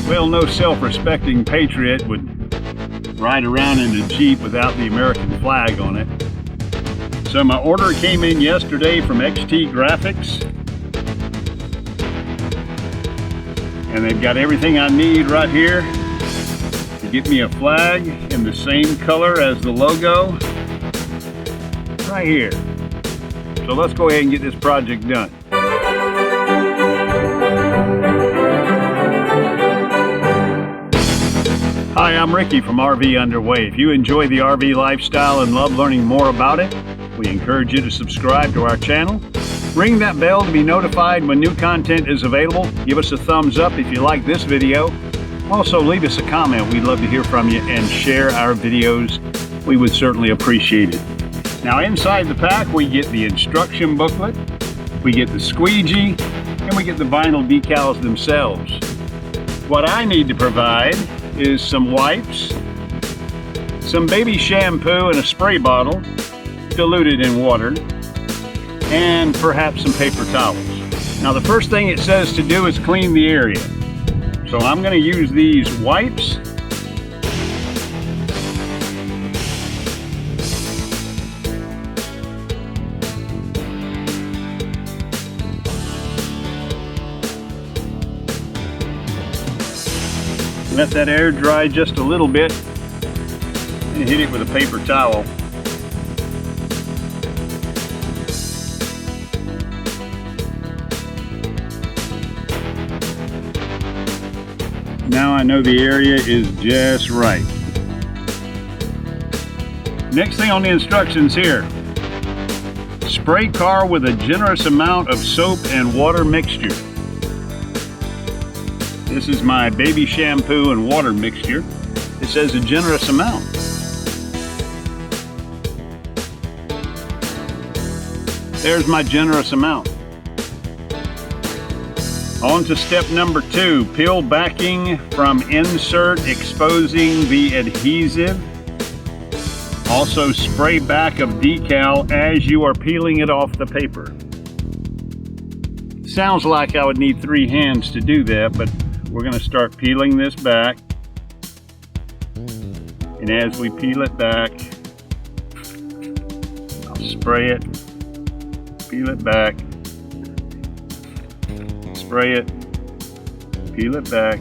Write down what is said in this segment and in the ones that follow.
Well, no self-respecting patriot would ride around in a Jeep without the American flag on it. So my order came in yesterday from XT Graphics. And they've got everything I need right here to get me a flag in the same color as the logo. Right here. So let's go ahead and get this project done. Hi, I'm Ricky from RV Underway. If you enjoy the RV lifestyle and love learning more about it, we encourage you to subscribe to our channel. Ring that bell to be notified when new content is available. Give us a thumbs up if you like this video. Also, leave us a comment. We'd love to hear from you and share our videos. We would certainly appreciate it. Now, inside the pack, we get the instruction booklet, we get the squeegee, and we get the vinyl decals themselves. What I need to provide is some wipes, some baby shampoo in a spray bottle, diluted in water, and perhaps some paper towels. Now, the first thing it says to do is clean the area. So I'm going to use these wipes. Let that air dry just a little bit and hit it with a paper towel. Now I know the area is just right. Next thing on the instructions here. Spray car with a generous amount of soap and water mixture. This is my baby shampoo and water mixture. It says a generous amount. There's my generous amount. On to step number 2, peel backing from insert exposing the adhesive. Also spray back of decal as you are peeling it off the paper. Sounds like I would need 3 hands to do that, but we're going to start peeling this back. And as we peel it back, I'll spray it, peel it back, spray it, peel it back,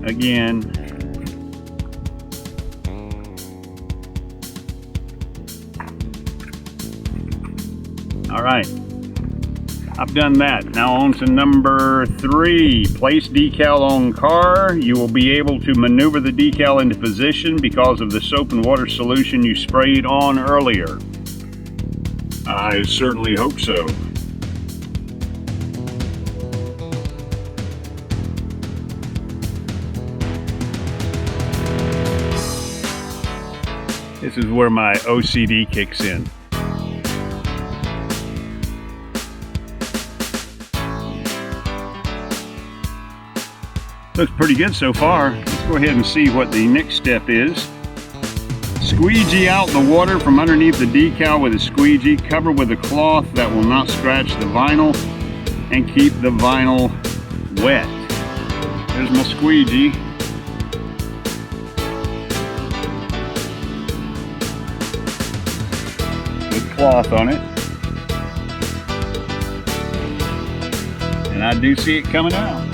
again, all right, I've done that. Now on to number 3, place decal on car. You will be able to maneuver the decal into position because of the soap and water solution you sprayed on earlier. I certainly hope so. This is where my OCD kicks in. Looks pretty good so far. Let's go ahead and see what the next step is. Squeegee out the water from underneath the decal with a squeegee. Cover with a cloth that will not scratch the vinyl and keep the vinyl wet. There's my squeegee. With cloth on it. And I do see it coming out.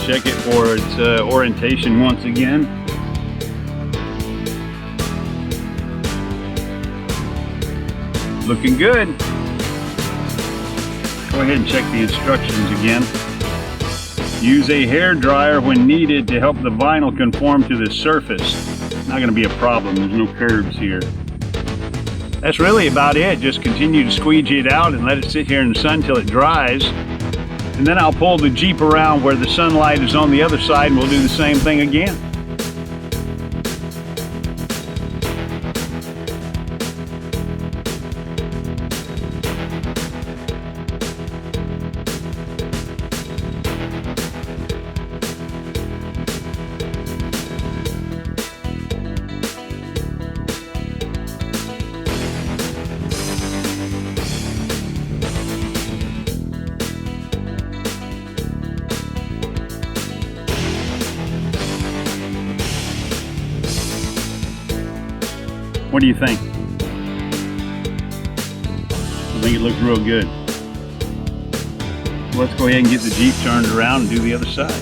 Check it for its orientation once again. Looking good. Go ahead and check the instructions again. Use a hair dryer when needed to help the vinyl conform to the surface. Not going to be a problem, there's no curves here. That's really about it. Just continue to squeegee it out and let it sit here in the sun till it dries. And then I'll pull the Jeep around where the sunlight is on the other side and we'll do the same thing again. What do you think? I think it looks real good. Let's go ahead and get the Jeep turned around and do the other side.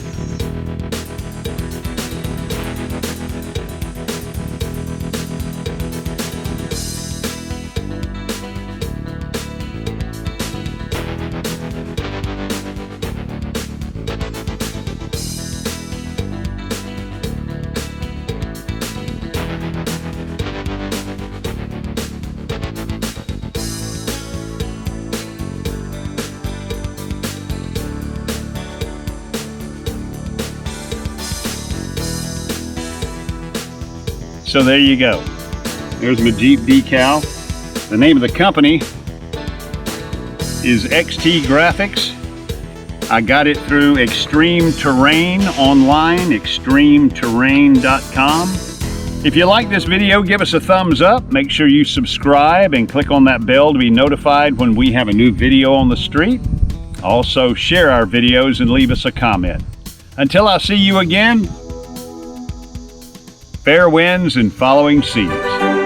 So there you go. There's my Jeep decal. The name of the company is XT Graphics. I got it through Extreme Terrain online, extremeterrain.com. If you like this video, give us a thumbs up. Make sure you subscribe and click on that bell to be notified when we have a new video on the street. Also, share our videos and leave us a comment. Until I see you again, fair winds and following seas.